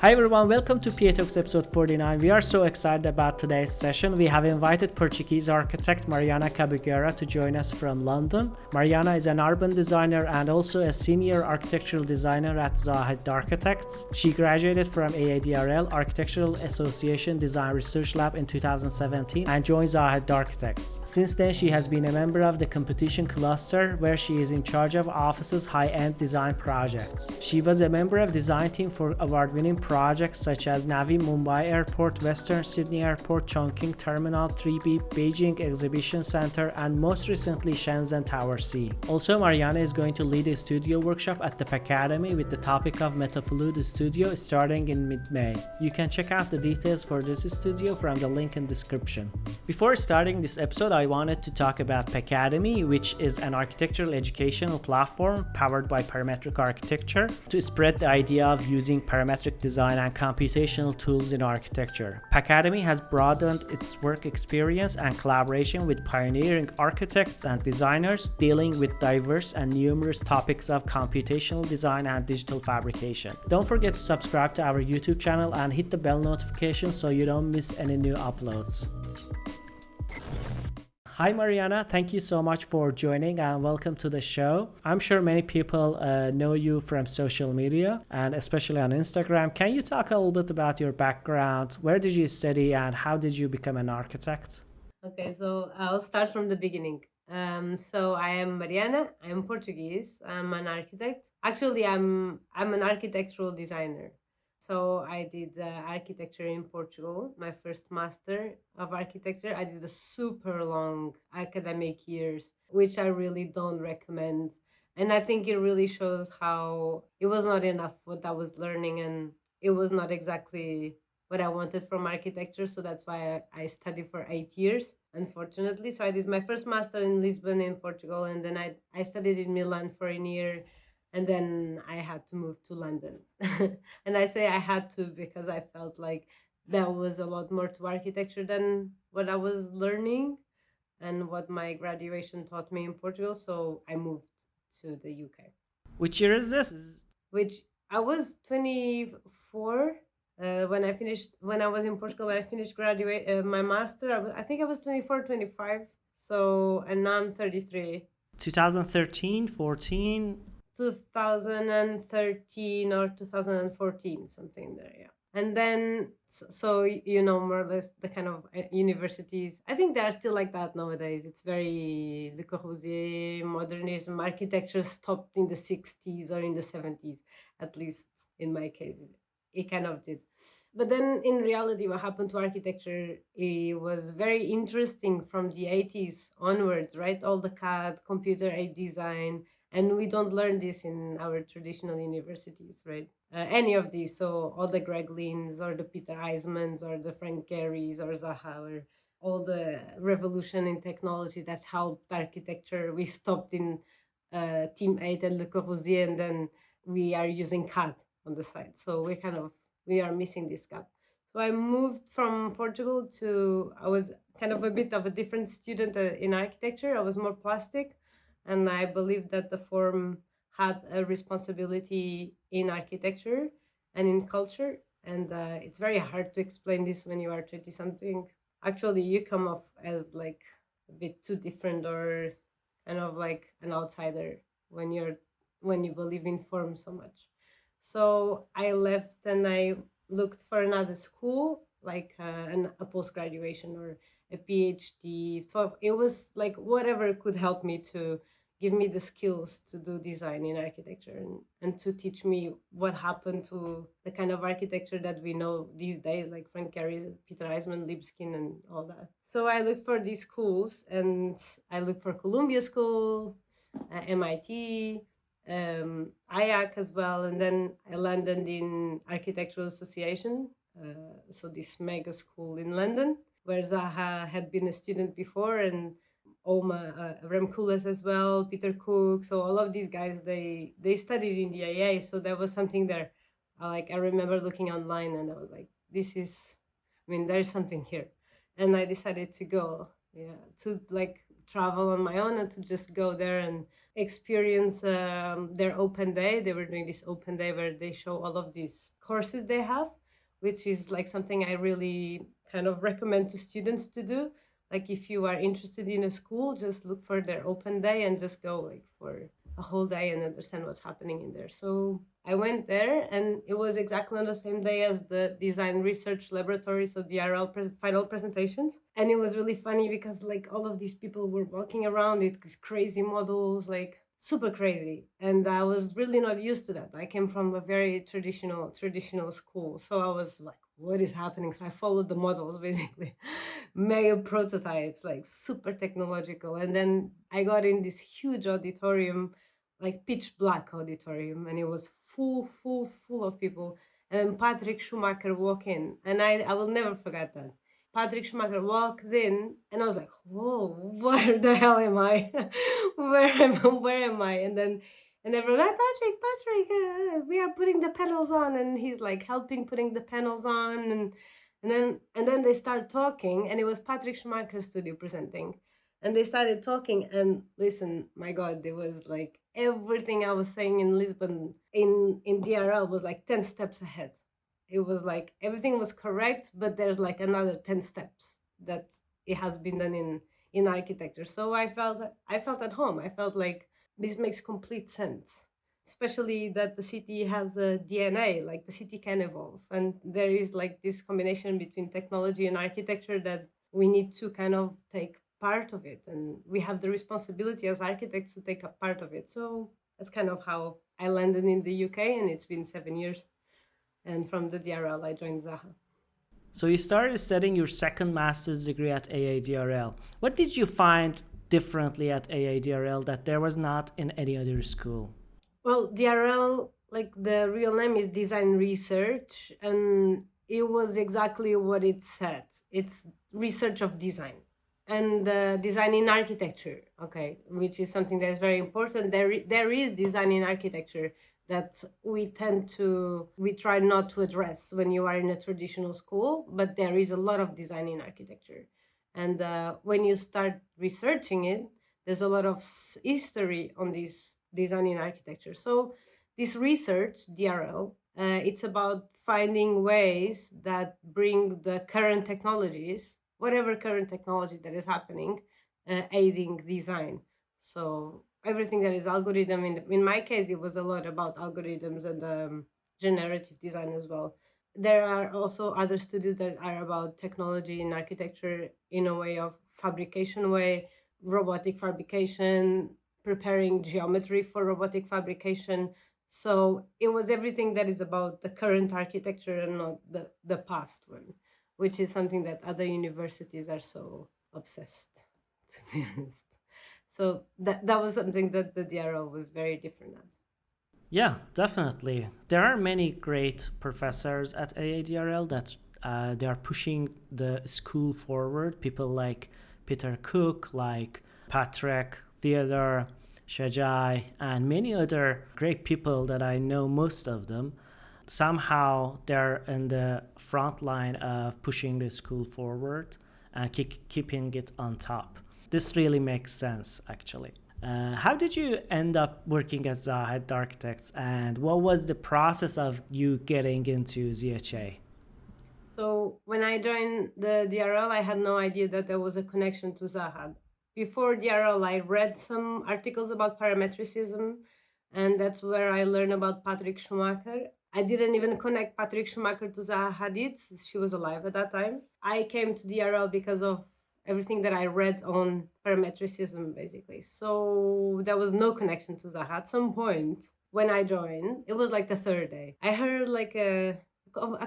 Hi everyone, welcome to PATalks episode 49. We are so excited about today's session. We have invited Portuguese architect Mariana Cabugueira to join us from London. Mariana is an urban designer and also a senior architectural designer at Zaha Hadid Architects. She graduated from AADRL Architectural Association Design Research Lab in 2017 and joined Zaha Hadid Architects. Since then, she has been a member of the competition cluster where she is in charge of offices' high-end design projects. She was a member of design team for award-winning projects such as Navi Mumbai Airport, Western Sydney Airport, Chongqing Terminal 3B, Beijing Exhibition Centre, and most recently Shenzhen Tower C. Also, Mariana is going to lead a studio workshop at the PAACADEMY with the topic of MetaStudio starting in mid-May. You can check out the details for this studio from the link in description. Before starting this episode, I wanted to talk about PAACADEMY, which is an architectural educational platform powered by Parametric Architecture to spread the idea of using parametric design and computational tools in architecture. PAACADEMY has broadened its work experience and collaboration with pioneering architects and designers dealing with diverse and numerous topics of computational design and digital fabrication. Don't forget to subscribe to our YouTube channel and hit the bell notification so you don't miss any new uploads. Hi Mariana, thank you so much for joining and welcome to the show. I'm sure many people know you from social media and especially on Instagram. Can you talk a little bit about your background? Where did you study and how did you become an architect? Okay, so I'll start from the beginning. So I am Mariana. I'm Portuguese. I'm an architect. Actually, I'm an architectural designer. So I did architecture in Portugal, my first master of architecture. I did a super long academic years, which I really don't recommend. And I think it really shows how it was not enough what I was learning, and it was not exactly what I wanted from architecture. So that's why I studied for 8 years, unfortunately. So I did my first master in Lisbon in Portugal, and then I studied in Milan for a year, and then I had to move to London. And I say I had to because I felt like there was a lot more to architecture than what I was learning and what my graduation taught me in Portugal. So I moved to the UK, Which year is this? which I was 24 when I finished. When I was in Portugal, I finished graduate my master. I think I was 24, 25. So, and now I'm 33. 2013, 14? 2013 or 2014, something there, yeah. And then, so you know, more or less the kind of universities. I think they are still like that nowadays. It's very Le Corbusier, modernism, architecture stopped in the 60s or in the 70s, at least in my case. It kind of did. But then in reality, what happened to architecture, it was very interesting from the 80s onwards, right? All the CAD, computer aided design, and we don't learn this in our traditional universities, right? Any of these, so all the Greg Lins or the Peter Eismans or the Frank Gehry's or Zaha, or all the revolution in technology that helped architecture. We stopped in Team 8 and Le Corbusier, and then we are using CAD on the side. So we are missing this gap. So I moved from Portugal to, I was kind of a bit of a different student in architecture. I was more plastic, and I believe that the form had a responsibility in architecture and in culture. And it's very hard to explain this when you are 20 something. Actually, you come off as like a bit too different or kind of like an outsider when you believe in form so much. So I left and I looked for another school, like a post graduation or a PhD. For it was like whatever could help me to give me the skills to do design in architecture, and to teach me what happened to the kind of architecture that we know these days, like Frank Gehry's, Peter Eisman, Lipskin, and all that. So I looked for these schools, and I looked for Columbia School, MIT, IAC as well, and then I landed in Architectural Association, so this mega school in London, where Zaha had been a student before, and Oma Remkulas as well, Peter Cook. So all of these guys, they studied in the AA, so there was something there. I remember looking online, and I was like, this is, I mean, there's something here, and I decided to go, yeah, to like travel on my own and to just go there and experience their open day. They were doing this open day where they show all of these courses they have, which is like something I really kind of recommend to students to do. Like if you are interested in a school, just look for their open day and just go like for a whole day and understand what's happening in there. So I went there, and it was exactly on the same day as the Design Research Laboratory, so DRL final presentations. And it was really funny because like all of these people were walking around it, these crazy models, like super crazy. And I was really not used to that. I came from a very traditional school. So I was like, what is happening? So I followed the models basically, mega prototypes, like super technological. And then I got in this huge auditorium, like pitch black auditorium, and it was full of people. And then Patrick Schumacher walked in, and I will never forget that. Patrick Schumacher walked in, and I was like, whoa, where the hell am I? Where am I? And everyone like, Patrick, we are putting the panels on, and he's like helping putting the panels on, and then they start talking, and it was Patrick Schumacher's studio presenting. And they started talking, and listen, my God, it was like everything I was saying in Lisbon in DRL was like 10 steps ahead. It was like everything was correct, but there's like another 10 steps that it has been done in architecture. So I felt at home. I felt like this makes complete sense, especially that the city has a DNA, like the city can evolve. And there is like this combination between technology and architecture that we need to kind of take part of it. And we have the responsibility as architects to take a part of it. So that's kind of how I landed in the UK, and it's been 7 years. And from the DRL, I joined Zaha. So you started studying your second master's degree at AADRL. What did you find differently at AADRL that there was not in any other school? Well, DRL, like the real name is Design Research, and it was exactly what it said. It's research of design and design in architecture, okay, which is something that is very important. There is design in architecture that we try not to address when you are in a traditional school, but there is a lot of design in architecture. And when you start researching it, there's a lot of history on this design in architecture. So this research, DRL, it's about finding ways that bring the current technologies, whatever current technology that is happening, aiding design. So everything that is algorithm, in my case, it was a lot about algorithms and generative design as well. There are also other studies that are about technology in architecture in a way of fabrication way, robotic fabrication, preparing geometry for robotic fabrication. So it was everything that is about the current architecture and not the past one, which is something that other universities are so obsessed, to be honest. So that was something that the DRL was very different at. Yeah, definitely. There are many great professors at AADRL that they are pushing the school forward. People like Peter Cook, like Patrick, Theodore, Shajai, and many other great people that I know, most of them. Somehow they're in the front line of pushing the school forward and keeping it on top. This really makes sense, actually. How did you end up working at Zaha Hadid Architects, and what was the process of you getting into ZHA? So when I joined the DRL, I had no idea that there was a connection to Zaha. Before DRL, I read some articles about parametricism, and that's where I learned about Patrick Schumacher. I didn't even connect Patrick Schumacher to Zaha Hadid. She was alive at that time. I came to DRL because of everything that I read on parametricism, basically. So there was no connection to Zaha. At some point, when I joined, it was like the third day, I heard like a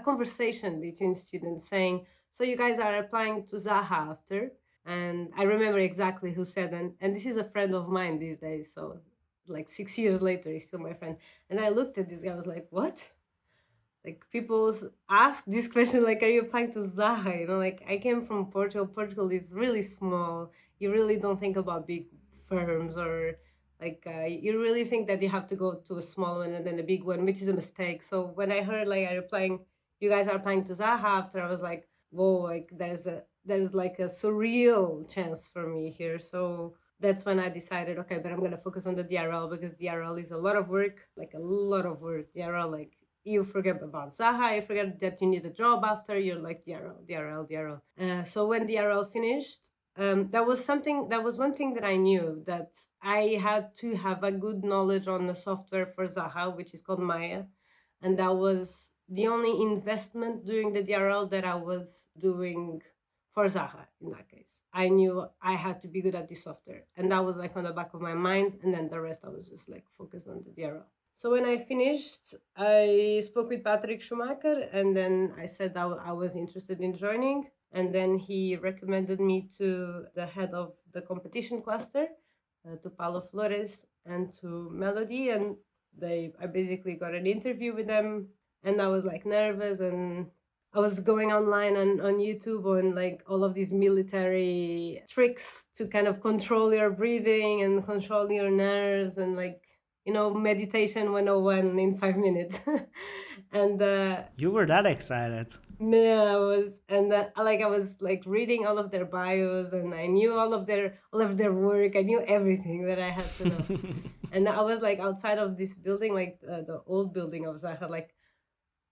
conversation between students saying, so you guys are applying to Zaha after? And I remember exactly who said, and this is a friend of mine these days. So like 6 years later, he's still my friend. And I looked at this guy, I was like, what? Like people ask this question, like, are you applying to Zaha? You know, like I came from Portugal. Portugal is really small. You really don't think about big firms or like you really think that you have to go to a small one and then a big one, which is a mistake. So when I heard like you guys are applying to Zaha after, I was like, whoa, like there's like a surreal chance for me here. So that's when I decided, okay, but I'm going to focus on the DRL, because DRL is a lot of work, like a lot of work. DRL, like you forget about Zaha, you forget that you need a job after, you're like DRL. So when DRL finished, that was one thing that I knew, that I had to have a good knowledge on the software for Zaha, which is called Maya. And that was the only investment during the DRL that I was doing for Zaha in that case. I knew I had to be good at the software, and that was like on the back of my mind. And then the rest, I was just like focused on the DRL. So when I finished, I spoke with Patrick Schumacher, and then I said that I was interested in joining. And then he recommended me to the head of the competition cluster, to Paulo Flores and to Melody. And I basically got an interview with them, and I was like nervous, and I was going online on YouTube on like all of these military tricks to kind of control your breathing and control your nerves, and like, meditation 101 in 5 minutes. And You were that excited. yeah, I was, and I was like reading all of their bios, and I knew all of their work. I knew everything that I had to know. And I was like outside of this building, like the old building of Zaha, like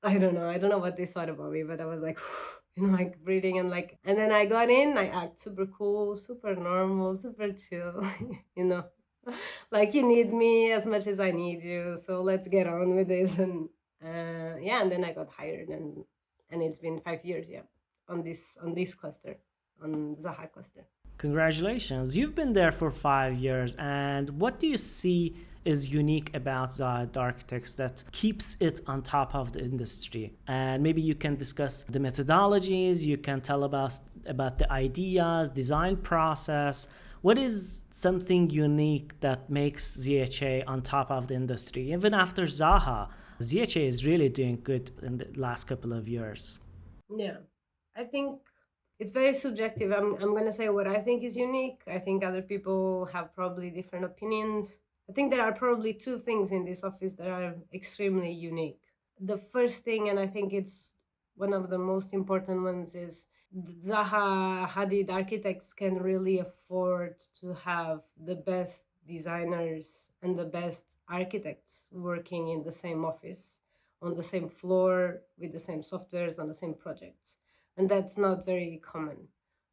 I don't know what they thought about me, but I was like, like breathing, and like, and then I got in. I act super cool, super normal, super chill, like you need me as much as I need you, so let's get on with this. And yeah, and then I got hired, and it's been 5 years, yeah, on this cluster, on Zaha cluster. Congratulations. You've been there for 5 years, and what do you see is unique about Zaha Hadid Architects that keeps it on top of the industry? And maybe you can discuss the methodologies, you can tell about the ideas, design process. What is something unique that makes ZHA on top of the industry? Even after Zaha, ZHA is really doing good in the last couple of years. Yeah, I think it's very subjective. I'm going to say what I think is unique. I think other people have probably different opinions. I think there are probably two things in this office that are extremely unique. The first thing, and I think it's one of the most important ones, is Zaha Hadid Architects can really afford to have the best designers and the best architects working in the same office, on the same floor, with the same softwares, on the same projects. And that's not very common.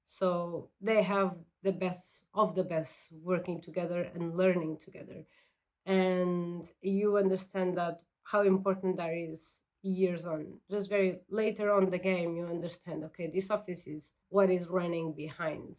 So they have the best of the best working together and learning together. And you understand that how important that is years on. Just very later on the game, you understand, okay, this office is what is running behind.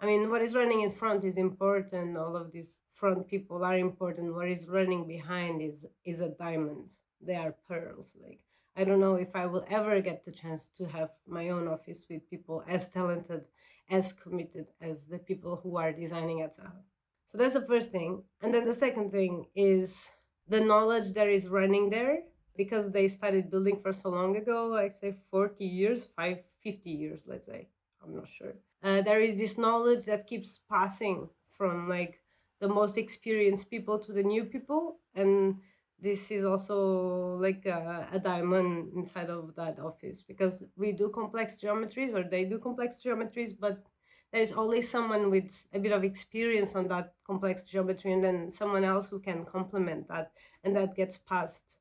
I mean, what is running in front is important. All of these front people are important. What is running behind is a diamond. They are pearls. Like, I don't know if I will ever get the chance to have my own office with people as talented, as committed as the people who are designing at Zaha. So that's the first thing. And then the second thing is the knowledge that is running there, because they started building for so long ago, like say 40 years, 50 years, let's say. I'm not sure. There is this knowledge that keeps passing from like the most experienced people to the new people. And this is also like a diamond inside of that office, because we do complex geometries, or they do complex geometries, but there's always someone with a bit of experience on that complex geometry, and then someone else who can complement that, and that gets passed.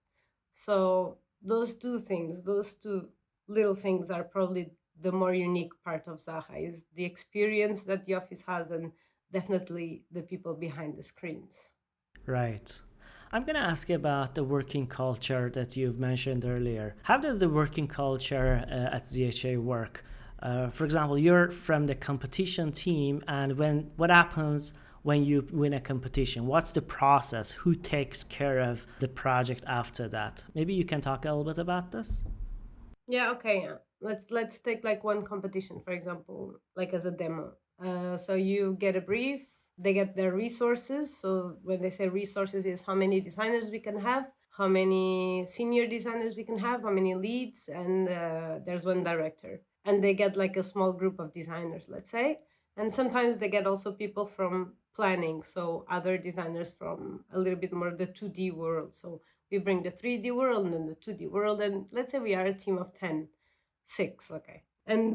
So those two things, those two little things, are probably the more unique part of Zaha, is the experience that the office has, and definitely the people behind the screens. Right. I'm going to ask you about the working culture that you've mentioned earlier. How does the working culture at ZHA work? For example, you're from the competition team, and what happens when you win a competition? What's the process? Who takes care of the project after that? Maybe you can talk a little bit about this? Yeah, okay. Yeah. Let's take like one competition, for example, like as a demo. So you get a brief, they get their resources. So when they say resources, is how many designers we can have, how many senior designers we can have, how many leads, and there's one director. And they get like a small group of designers, let's say. And sometimes they get also people from planning, so other designers from a little bit more the 2D world. So we bring the 3D world and then the 2D world, and let's say we are a team of 10, 6, okay. And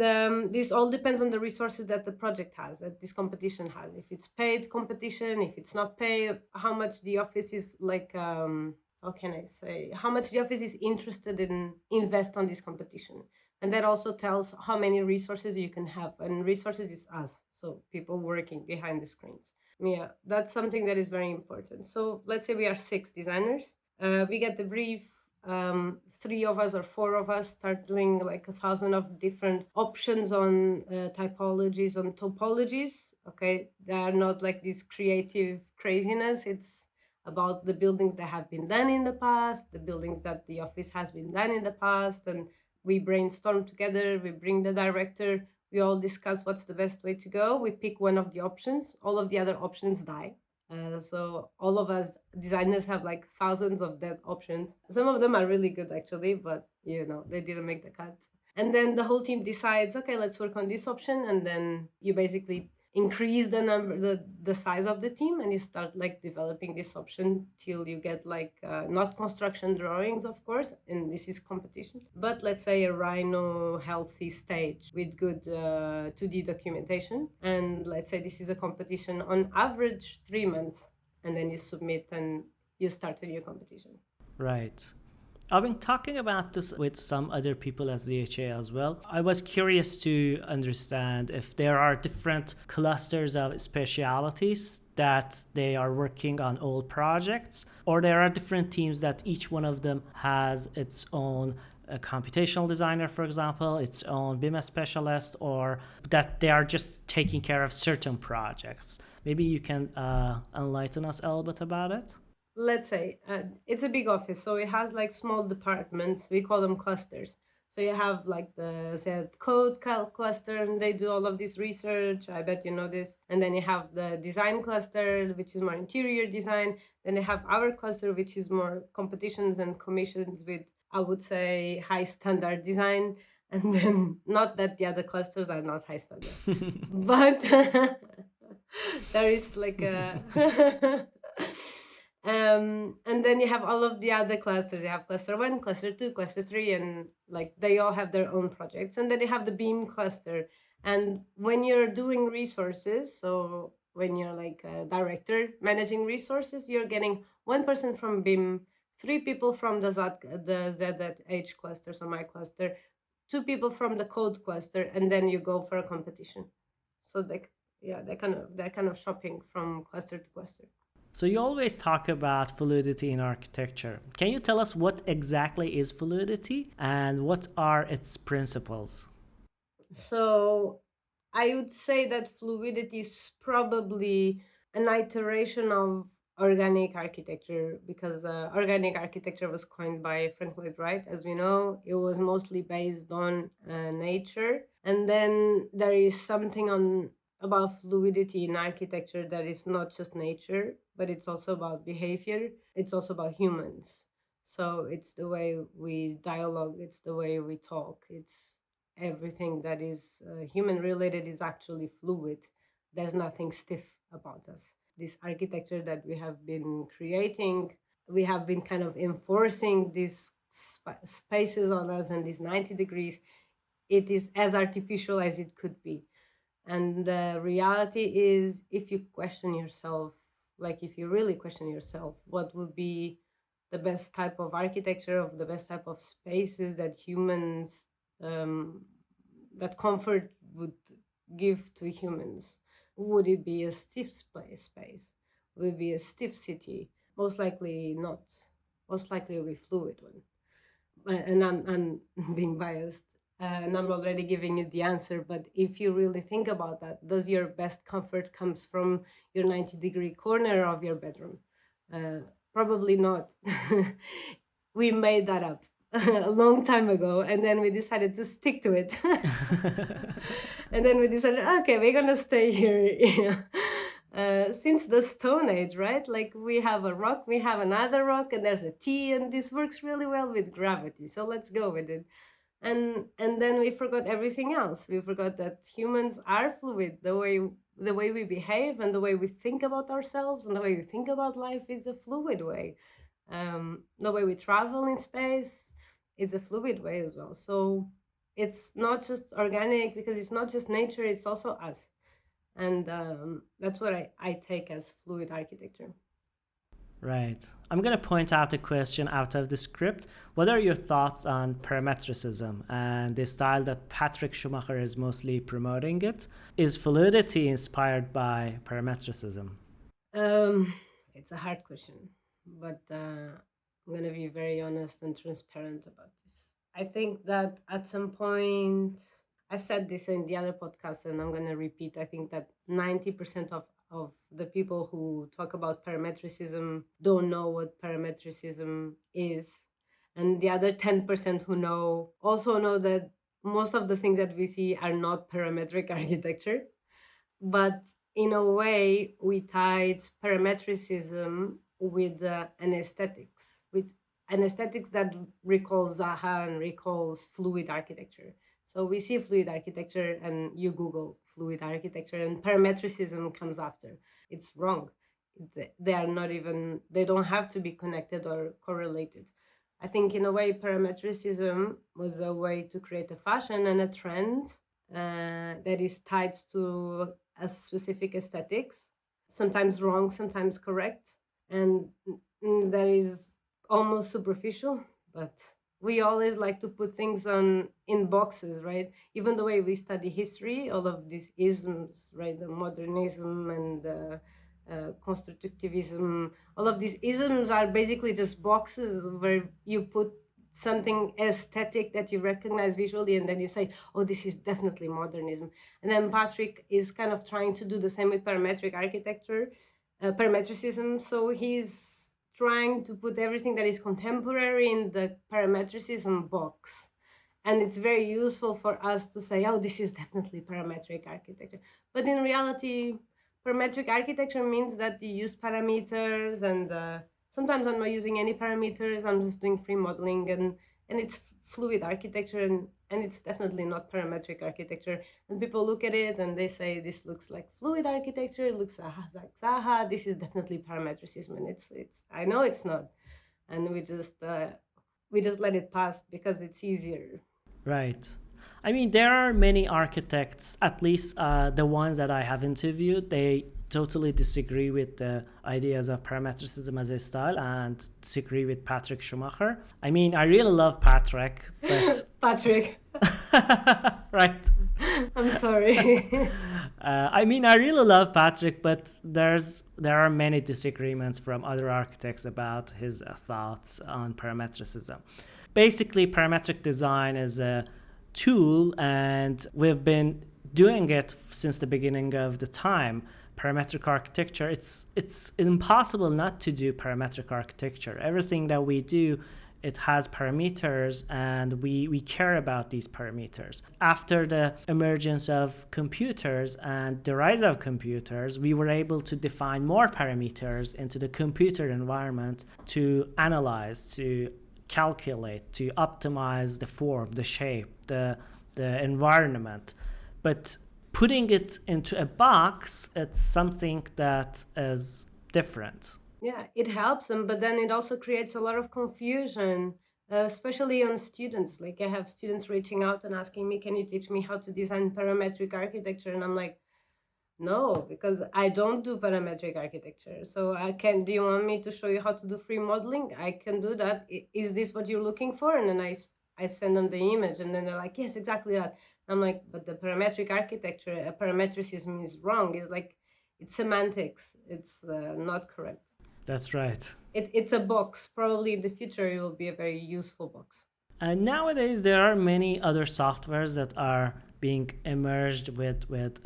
this all depends on the resources that the project has, that this competition has. If it's paid competition, if it's not paid, how much the office is like, how can I say, how much the office is interested in invest on this competition. And that also tells how many resources you can have. And resources is us, so people working behind the screens. Yeah, that's something that is very important. So let's say we are 6 designers. We get the brief. 3 of us or 4 of us start doing like 1,000 of different options on typologies, on topologies. Okay, they are not like this creative craziness. It's about the buildings that have been done in the past, the buildings that the office has been done in the past, and we brainstorm together. We bring the director. We all discuss what's the best way to go. We pick one of the options. All of the other options die. So all of us designers have like thousands of dead options. Some of them are really good actually, but they didn't make the cut. And then the whole team decides, okay, let's work on this option. And then you basically increase the number, the size of the team, and you start like developing this option till you get like not construction drawings, of course, and this is competition, but let's say a Rhino healthy stage with good 2D documentation. And let's say this is a competition on average 3 months, and then you submit and you start a new competition. Right. I've been talking about this with some other people at ZHA as well. I was curious to understand if there are different clusters of specialities that they are working on all projects, or there are different teams that each one of them has its own computational designer, for example, its own BIM specialist, or that they are just taking care of certain projects. Maybe you can enlighten us a little bit about it. Let's say it's a big office, so it has like small departments. We call them clusters. So you have like the Z code cluster, and they do all of this research. I bet you know this. And then you have the design cluster, which is more interior design. Then they have our cluster, which is more competitions and commissions with, I would say, high standard design. And then not that the other clusters are not high standard, but there is like a and then you have all of the other clusters. You have cluster 1, cluster 2, cluster 3, and like they all have their own projects. And then you have the beam cluster. And when you're doing resources, so when you're like a director managing resources, you're getting 1 person from beam, 3 people from the ZH cluster, so my cluster, 2 people from the code cluster, and then you go for a competition. So they're kind of shopping from cluster to cluster. So you always talk about fluidity in architecture. Can you tell us what exactly is fluidity and what are its principles? So I would say that fluidity is probably an iteration of organic architecture, because organic architecture was coined by Frank Lloyd Wright. As we know, it was mostly based on nature. And then there is something about fluidity in architecture that is not just nature, but it's also about behavior. It's also about humans. So it's the way we dialogue, it's the way we talk, it's everything that is human related is actually fluid. There's nothing stiff about us. This architecture that we have been creating, we have been kind of enforcing these spaces on us, and these 90 degrees, it is as artificial as it could be. And the reality is, if you question yourself, like if you really question yourself, what would be the best type of architecture, of the best type of spaces that humans, that comfort would give to humans? Would it be a stiff space? Would it be a stiff city? Most likely not. Most likely it will be a fluid one. And I'm being biased. And I'm already giving you the answer, but if you really think about that, does your best comfort comes from your 90-degree corner of your bedroom? Probably not. We made that up a long time ago, and then we decided to stick to it. And then we decided, okay, we're gonna stay here. Since the Stone Age, right? Like we have a rock, we have another rock, and there's a T, and this works really well with gravity. So let's go with it. And then we forgot everything else. We forgot that humans are fluid. The way we behave and the way we think about ourselves and the way we think about life is a fluid way. The way we travel in space is a fluid way as well. So it's not just organic because it's not just nature, it's also us. And that's what I take as fluid architecture. Right. I'm going to point out a question out of the script. What are your thoughts on parametricism and the style that Patrick Schumacher is mostly promoting it? Is fluidity inspired by parametricism? It's a hard question, but I'm going to be very honest and transparent about this. I think that at some point, I've said this in the other podcast and I'm going to repeat. I think that 90% of the people who talk about parametricism don't know what parametricism is. And the other 10% who know also know that most of the things that we see are not parametric architecture. But in a way, we tied parametricism with an aesthetics, with an aesthetics that recalls Zaha and recalls fluid architecture. So we see fluid architecture and you Google fluid architecture and parametricism comes after. It's wrong. They are not even, they don't have to be connected or correlated. I think in a way, parametricism was a way to create a fashion and a trend that is tied to a specific aesthetics, sometimes wrong, sometimes correct, and that is almost superficial. But we always like to put things on in boxes, right? Even the way we study history, all of these isms, right? The modernism and the constructivism, all of these isms are basically just boxes where you put something aesthetic that you recognize visually and then you say, oh, this is definitely modernism. And then Patrick is kind of trying to do the same with parametric architecture, parametricism. So he's trying to put everything that is contemporary in the parametricism box. And it's very useful for us to say, oh, this is definitely parametric architecture. But in reality, parametric architecture means that you use parameters, and sometimes I'm not using any parameters. I'm just doing free modeling, and it's fluid architecture, and it's definitely not parametric architecture. And people look at it and they say, this looks like fluid architecture, it looks like Zaha, this is definitely parametricism. And it's I know it's not. And we just let it pass because it's easier. Right. I mean, there are many architects, at least the ones that I have interviewed, they totally disagree with the ideas of parametricism as a style and disagree with Patrick Schumacher. I mean, I really love Patrick, but... Patrick. Right. I'm sorry. I mean, I really love Patrick, but there are many disagreements from other architects about his thoughts on parametricism. Basically, parametric design is a tool, and we've been doing it since the beginning of the time. Parametric architecture, it's impossible not to do parametric architecture. Everything that we do, it has parameters, and we care about these parameters. After the emergence of computers and the rise of computers, we were able to define more parameters into the computer environment to analyze, to calculate, to optimize the form, the shape, the environment. But putting it into a box, it's something that is different. Yeah, it helps them, but then it also creates a lot of confusion, especially on students. Like I have students reaching out and asking me, can you teach me how to design parametric architecture? And I'm like, no, because I don't do parametric architecture. So do you want me to show you how to do free modeling? I can do that. Is this what you're looking for? And then I send them the image, and then they're like, yes, exactly that. I'm like, but the parametric architecture, parametricism is wrong. It's like, it's semantics. It's not correct. That's right. It's a box. Probably in the future, it will be a very useful box. And nowadays, there are many other softwares that are being emerged with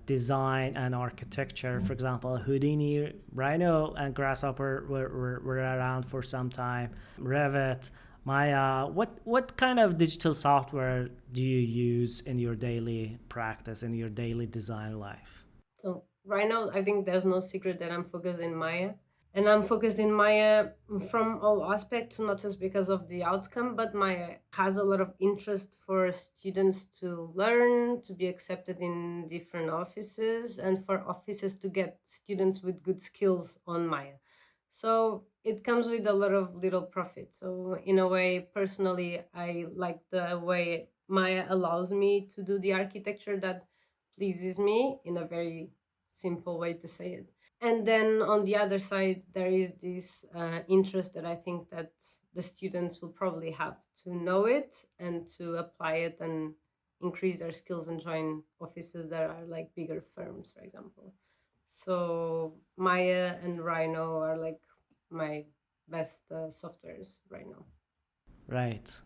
design and architecture. For example, Houdini, Rhino, and Grasshopper were around for some time. Revit, Maya. What kind of digital software do you use in your daily practice, in your daily design life? So right now, I think there's no secret that I'm focused in Maya. And I'm focused in Maya from all aspects, not just because of the outcome, but Maya has a lot of interest for students to learn, to be accepted in different offices, and for offices to get students with good skills on Maya. So it comes with a lot of little profit. So in a way, personally, I like the way Maya allows me to do the architecture that pleases me, in a very simple way to say it. And then on the other side, there is this interest that I think that the students will probably have to know it and to apply it and increase their skills and join offices that are like bigger firms, for example. So Maya and Rhino are like my best softwares right now. Right.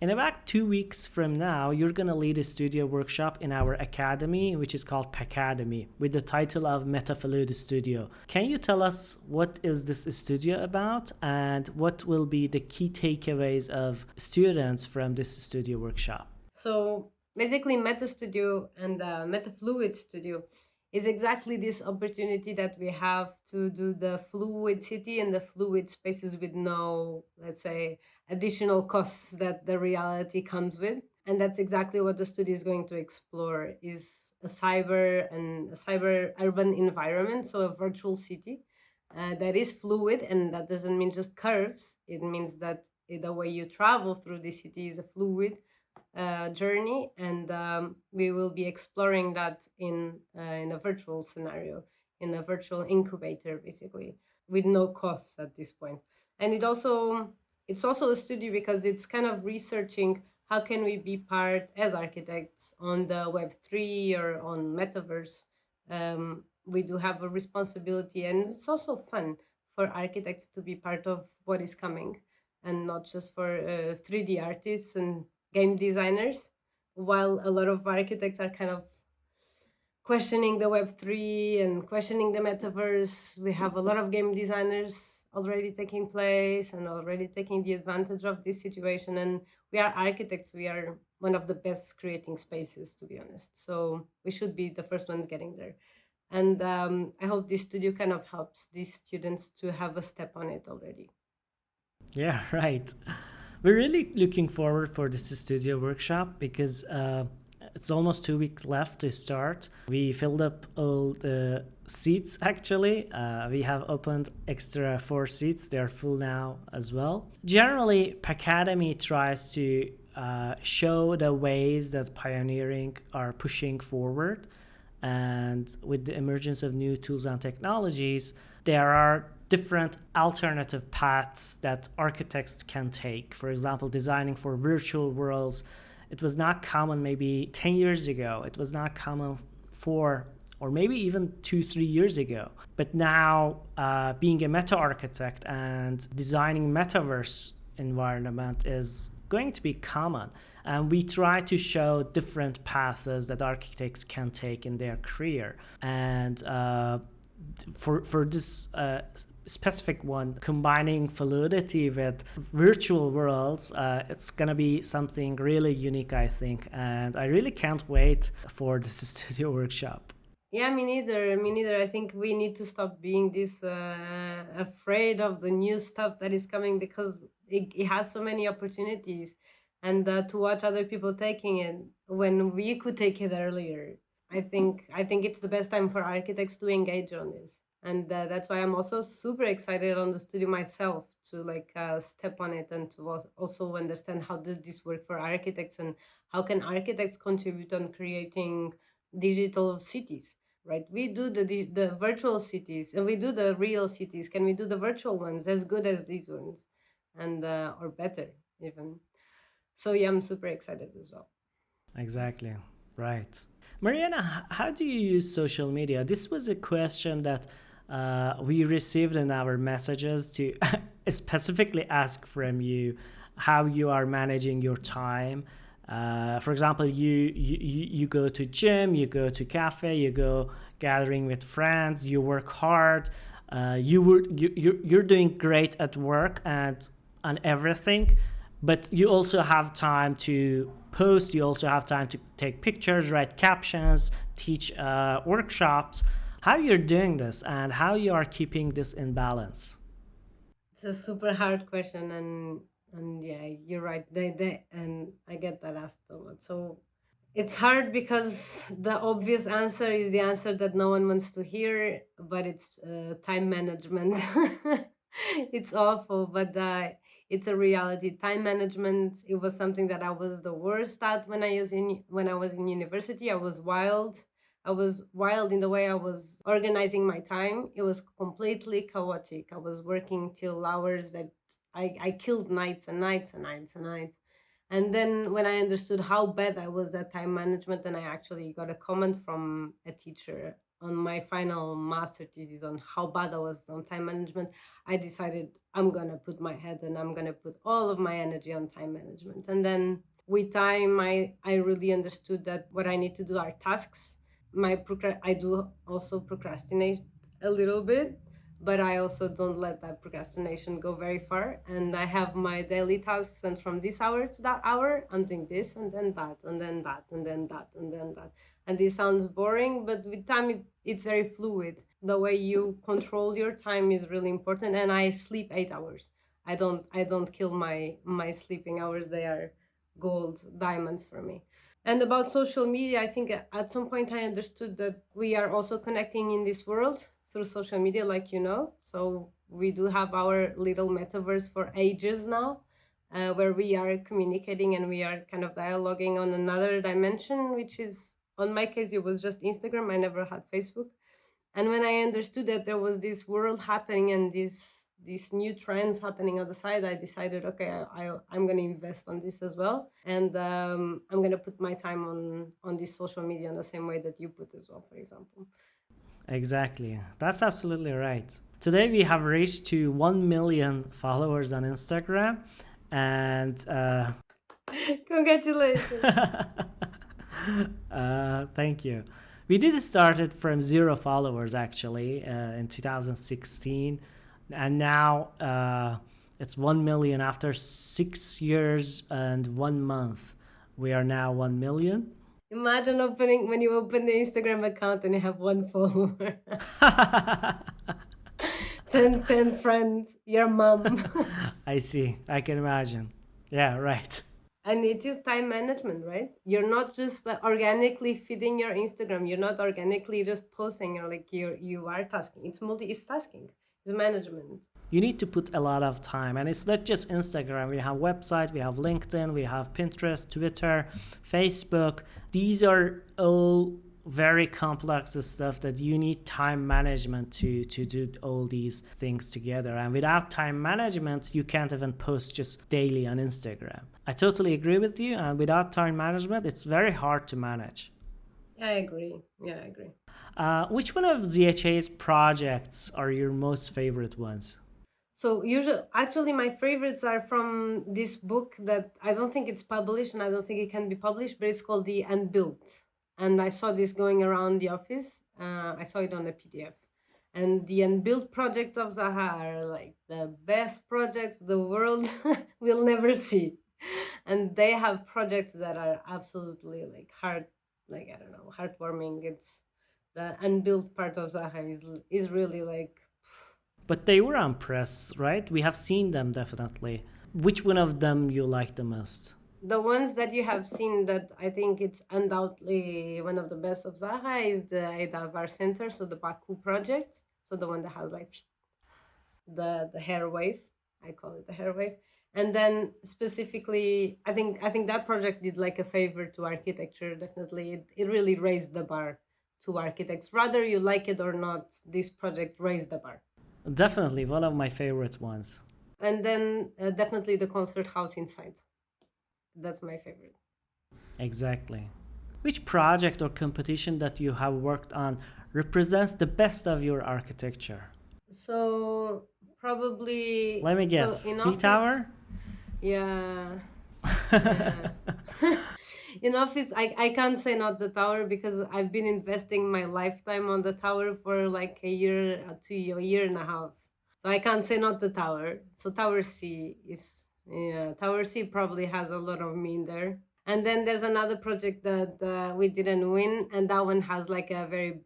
In about 2 weeks from now, you're going to lead a studio workshop in our academy, which is called PAACADEMY, with the title of Fluidity Studio. Can you tell us what is this studio about and what will be the key takeaways of students from this studio workshop? So basically, MetaStudio and MetaFluid Studio is exactly this opportunity that we have to do the fluidity and the fluid spaces with no, let's say, additional costs that the reality comes with. And that's exactly what the studio is going to explore, is a cyber urban environment, so a virtual city that is fluid, and that doesn't mean just curves. It means that the way you travel through the city is a fluid journey, and we will be exploring that in a virtual scenario, in a virtual incubator, basically, with no costs at this point. And it's also a studio because it's kind of researching how can we be part as architects on the Web3 or on metaverse. We do have a responsibility, and it's also fun for architects to be part of what is coming, and not just for 3D artists and game designers, while a lot of architects are kind of questioning the Web3 and questioning the metaverse. We have a lot of game designers already taking place and already taking the advantage of this situation. And we are architects. We are one of the best creating spaces, to be honest. So we should be the first ones getting there. And I hope this studio kind of helps these students to have a step on it already. Yeah, right. We're really looking forward for this studio workshop because it's almost 2 weeks left to start. We filled up all the seats actually. We have opened extra 4 seats. They're full now as well. Generally, PAACADEMY tries to show the ways that pioneering are pushing forward. And with the emergence of new tools and technologies, there are different alternative paths that architects can take. For example, designing for virtual worlds. It was not common maybe 10 years ago. It was not common 4 or maybe even 2-3 years ago. But now being a meta architect and designing metaverse environment is going to be common. And we try to show different paths that architects can take in their career. And for this specific one, combining fluidity with virtual worlds, it's gonna be something really unique, I think, and I really can't wait for this studio workshop. Yeah, me neither. Me neither. I think we need to stop being this afraid of the new stuff that is coming, because it has so many opportunities, and to watch other people taking it when we could take it earlier. I think it's the best time for architects to engage on this, and that's why I'm also super excited on the studio myself to like step on it and to also understand how does this work for architects, and how can architects contribute on creating digital cities, right? We do the virtual cities and we do the real cities. Can we do the virtual ones as good as these ones, and or better even? So yeah, I'm super excited as well. Exactly, right. Mariana, how do you use social media? This was a question that we received in our messages to specifically ask from you how you are managing your time. For example, you go to gym, you go to cafe, you go gathering with friends, you work hard. You're doing great at work and on everything, but you also have time to post, you also have time to take pictures, write captions, teach workshops. How you're doing this and how you are keeping this in balance? It's a super hard question, and yeah, you're right. They and I get that asked a lot. So it's hard because the obvious answer is the answer that no one wants to hear, but it's time management. It's awful, but it's a reality. Time management, it was something that I was the worst at when I was in university. I was wild. I was wild in the way I was organizing my time. It was completely chaotic. I was working till hours that I killed nights and nights and nights and nights. And then when I understood how bad I was at time management, and I actually got a comment from a teacher on my final master thesis on how bad I was on time management, I decided I'm going to put my head and I'm going to put all of my energy on time management. And then with time, I really understood that what I need to do are tasks. I do also procrastinate a little bit, but I also don't let that procrastination go very far. And I have my daily tasks, and from this hour to that hour, I'm doing this and then that and then that and then that and then that. And this sounds boring, but with time, it's very fluid. The way you control your time is really important. And I sleep 8 hours. I don't kill my sleeping hours. They are gold diamonds for me. And about social media, I think at some point I understood that we are also connecting in this world through social media, like you know. So we do have our little metaverse for ages now, where we are communicating and we are kind of dialoguing on another dimension, which is, on my case, it was just Instagram. I never had Facebook. And when I understood that there was this world happening and these new trends happening on the side, I decided, okay, I'm going to invest on this as well. And I'm going to put my time on this social media in the same way that you put as well, for example. Exactly. That's absolutely right. Today we have reached to 1 million followers on Instagram, and congratulations. Thank you. We did start it from 0 followers actually in 2016, and now it's 1 million after 6 years and 1 month. We are now 1 million. Imagine when you open the Instagram account and you have 1 follower. 10 friends, your mom. I see. I can imagine. Yeah, right. And it is time management, right? You're not just organically feeding your Instagram. You're not organically just posting. You are tasking. It's tasking. It's management. You need to put a lot of time, and it's not just Instagram. We have website, we have LinkedIn, we have Pinterest, Twitter, Facebook. These are all very complex stuff that you need time management to do all these things together. And without time management, you can't even post just daily on Instagram. I totally agree with you. And without time management, it's very hard to manage. I agree. Yeah, I agree. Which one of ZHA's projects are your most favorite ones? So actually, my favorites are from this book that I don't think it's published and I don't think it can be published, but it's called The Unbuilt. And I saw this going around the office. I saw it on a PDF. And the unbuilt projects of Zaha are like the best projects the world will never see. And they have projects that are absolutely like heartwarming. It's the unbuilt part of Zaha is really like. But they were on press, right? We have seen them definitely. Which one of them you like the most? The ones that you have seen that I think it's undoubtedly one of the best of Zaha is the AADRL Center, so the Baku project. So the one that has like the hair wave. I call it the hair wave. And then specifically, I think that project did like a favor to architecture. Definitely, it really raised the bar to architects. Whether you like it or not, this project raised the bar. Definitely one of my favorite ones. And then definitely the concert house inside. That's my favorite. Exactly. Which project or competition that you have worked on represents the best of your architecture? So probably. Let me guess. C Tower? Yeah. Yeah. In office, I can't say not the tower because I've been investing my lifetime on the tower for like a year to a year and a half. So I can't say not the tower. So Tower C is, yeah, Tower C probably has a lot of me in there. And then there's another project that we didn't win. And that one has like a very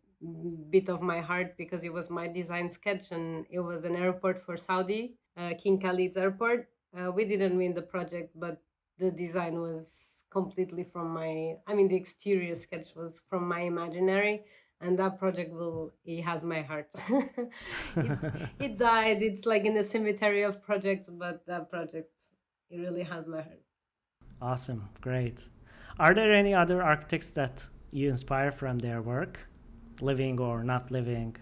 bit of my heart because it was my design sketch and it was an airport for Saudi, King Khalid's airport. We didn't win the project, but the design was completely from the exterior sketch was from my imaginary. And that project it has my heart. It died. It's like in the cemetery of projects, but that project, it really has my heart. Awesome, great. Are there any other architects that you inspire from their work, living or not living,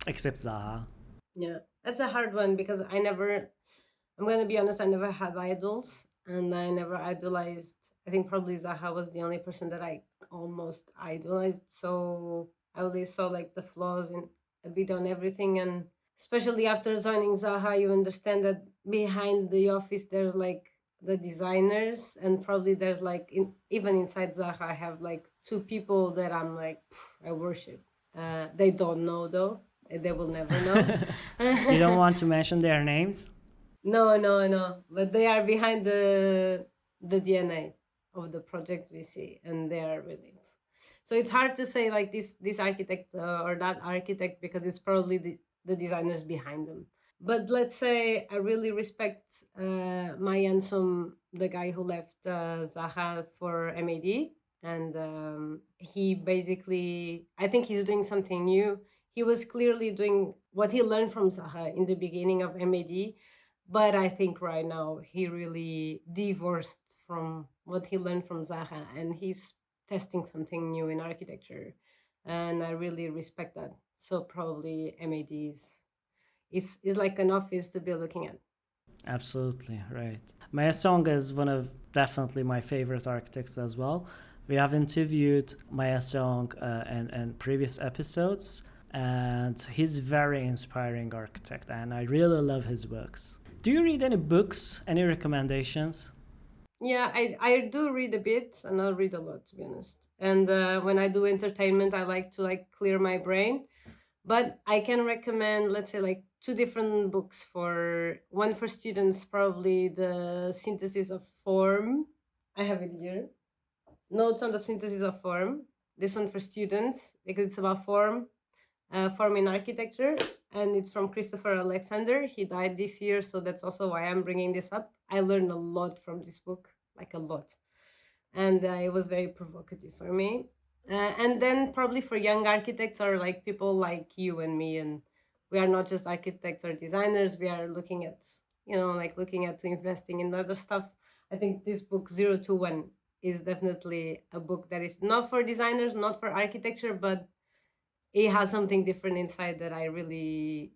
except Zaha? Yeah, that's a hard one because I'm going to be honest, I never had idols and I never idolized. I think probably Zaha was the only person that I almost idolized. So I always saw like the flaws in a bit on everything. And especially after joining Zaha, you understand that behind the office, there's like the designers, and probably there's like, even inside Zaha, I have like two people that I'm like, I worship. They don't know though. They will never know. You don't want to mention their names? No, no, no. But they are behind the DNA of the project we see, and they are really. So it's hard to say like this architect or that architect because it's probably the designers behind them. But let's say I really respect Mayan Sum, the guy who left Zaha for MAD, and he basically, I think he's doing something new. He was clearly doing what he learned from Zaha in the beginning of MAD, but I think right now he really divorced from what he learned from Zaha, and he's testing something new in architecture, and I really respect that. So probably MAD is like an office to be looking at. Absolutely, right. Maya Song is one of definitely my favorite architects as well. We have interviewed Maya Song in previous episodes, and he's very inspiring architect, and I really love his works. Do you read any books? Any recommendations? Yeah, I do read a bit, and I'll read a lot, to be honest. And when I do entertainment, I like to like clear my brain. But I can recommend, let's say, like two different books. For one for students, probably the Synthesis of Form. I have it here. Notes on the Synthesis of Form. This one for students because it's about form in architecture, and it's from Christopher Alexander. He died this year, so that's also why I'm bringing this up. I learned a lot from this book, like a lot, and it was very provocative for me. And then probably for young architects or like people like you and me, and we are not just architects or designers. We are looking at, like looking at to investing in other stuff. I think this book 021 is definitely a book that is not for designers, not for architecture, but it has something different inside that I really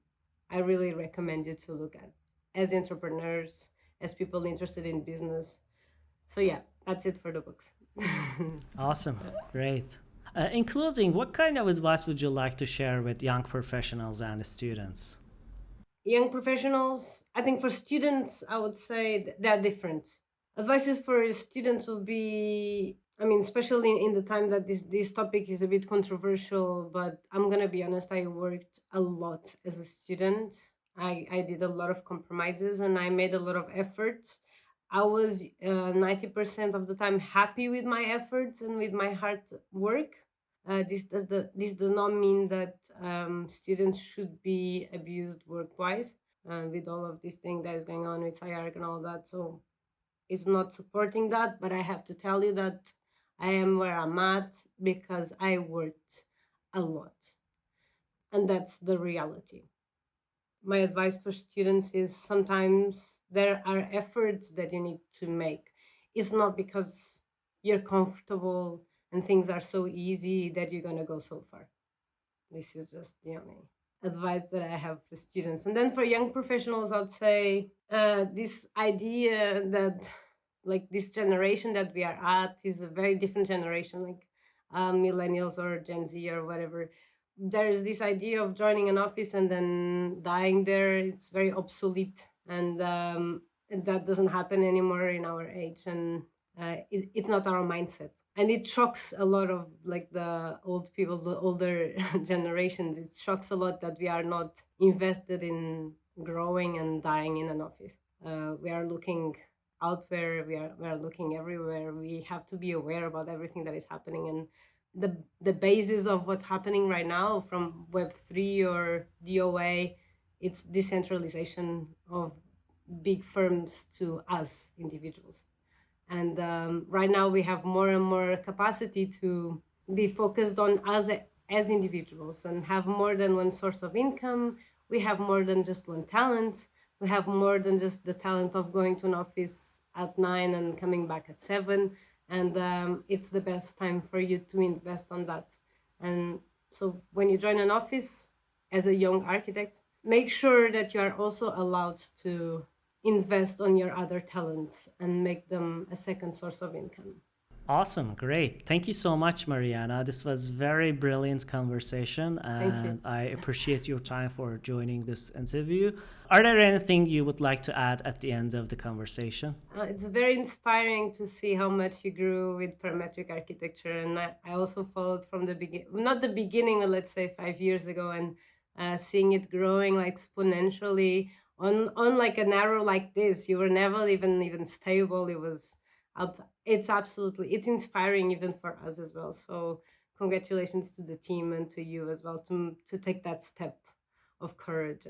recommend you to look at as entrepreneurs, as people interested in business. So yeah, that's it for the books. Awesome, great. In closing, what kind of advice would you like to share with young professionals and students? Young professionals, I think for students, I would say they're different. Advices for students would be, I mean, especially in the time that this topic is a bit controversial, but I'm going to be honest, I worked a lot as a student. I did a lot of compromises and I made a lot of efforts. I was 90% of the time happy with my efforts and with my hard work. This does not mean that students should be abused work-wise with all of this thing that is going on with SIARC and all that. So it's not supporting that, but I have to tell you that I am where I'm at because I worked a lot. And that's the reality. My advice for students is sometimes there are efforts that you need to make. It's not because you're comfortable and things are so easy that you're going to go so far. This is just the only advice that I have for students. And then for young professionals, I'd say this idea that like this generation that we are at is a very different generation, like millennials or Gen Z or whatever. There's this idea of joining an office and then dying there. It's very obsolete, and that doesn't happen anymore in our age, and it's not our mindset. And it shocks a lot of like the old people, the older generations. It shocks a lot that we are not invested in growing and dying in an office. We are looking out where we are looking everywhere. We have to be aware about everything that is happening, and the basis of what's happening right now from Web3 or DOA, it's decentralization of big firms to us individuals. And right now we have more and more capacity to be focused on us as individuals and have more than one source of income. We have more than just one talent. We have more than just the talent of going to an office at 9 and coming back at 7. And it's the best time for you to invest on that. And so when you join an office as a young architect, make sure that you are also allowed to invest on your other talents and make them a second source of income. Awesome, great. Thank you so much, Mariana. This was very brilliant conversation, and I appreciate your time for joining this interview. Are there anything you would like to add at the end of the conversation? It's very inspiring to see how much you grew with parametric architecture, and I also followed from the beginning, not the beginning, but let's say 5 years ago, and seeing it growing like exponentially on like an arrow like this. You were never even stable. It was up. It's inspiring even for us as well. So congratulations to the team and to you as well to take that step of courage.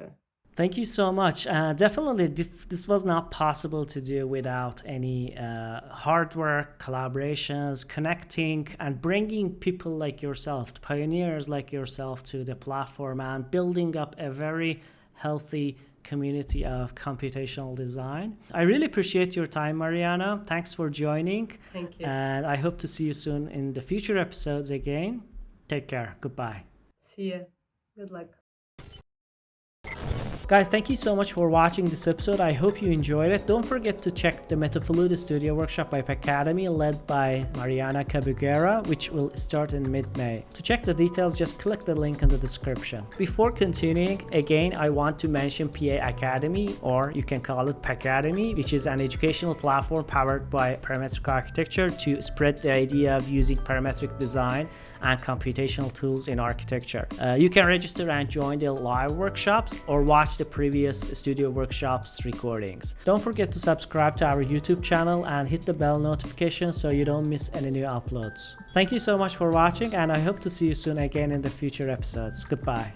Thank you so much. Definitely, this was not possible to do without any hard work, collaborations, connecting, and bringing people like yourself, pioneers like yourself, to the platform and building up a very healthy community of computational design. I really appreciate your time, Mariana. Thanks for joining. Thank you. And I hope to see you soon in the future episodes again. Take care. Goodbye. See ya. Good luck. Guys, thank you so much for watching this episode. I hope you enjoyed it. Don't forget to check the MetaStudio workshop by PAACADEMY led by Mariana Cabugueira, which will start in mid-May. To check the details, just click the link in the description. Before continuing, again, I want to mention PAACADEMY, or you can call it PAACADEMY, which is an educational platform powered by Parametric Architecture to spread the idea of using parametric design and computational tools in architecture. You can register and join the live workshops or watch the previous studio workshops recordings. Don't forget to subscribe to our YouTube channel and hit the bell notification so you don't miss any new uploads. Thank you so much for watching, and I hope to see you soon again in the future episodes. Goodbye.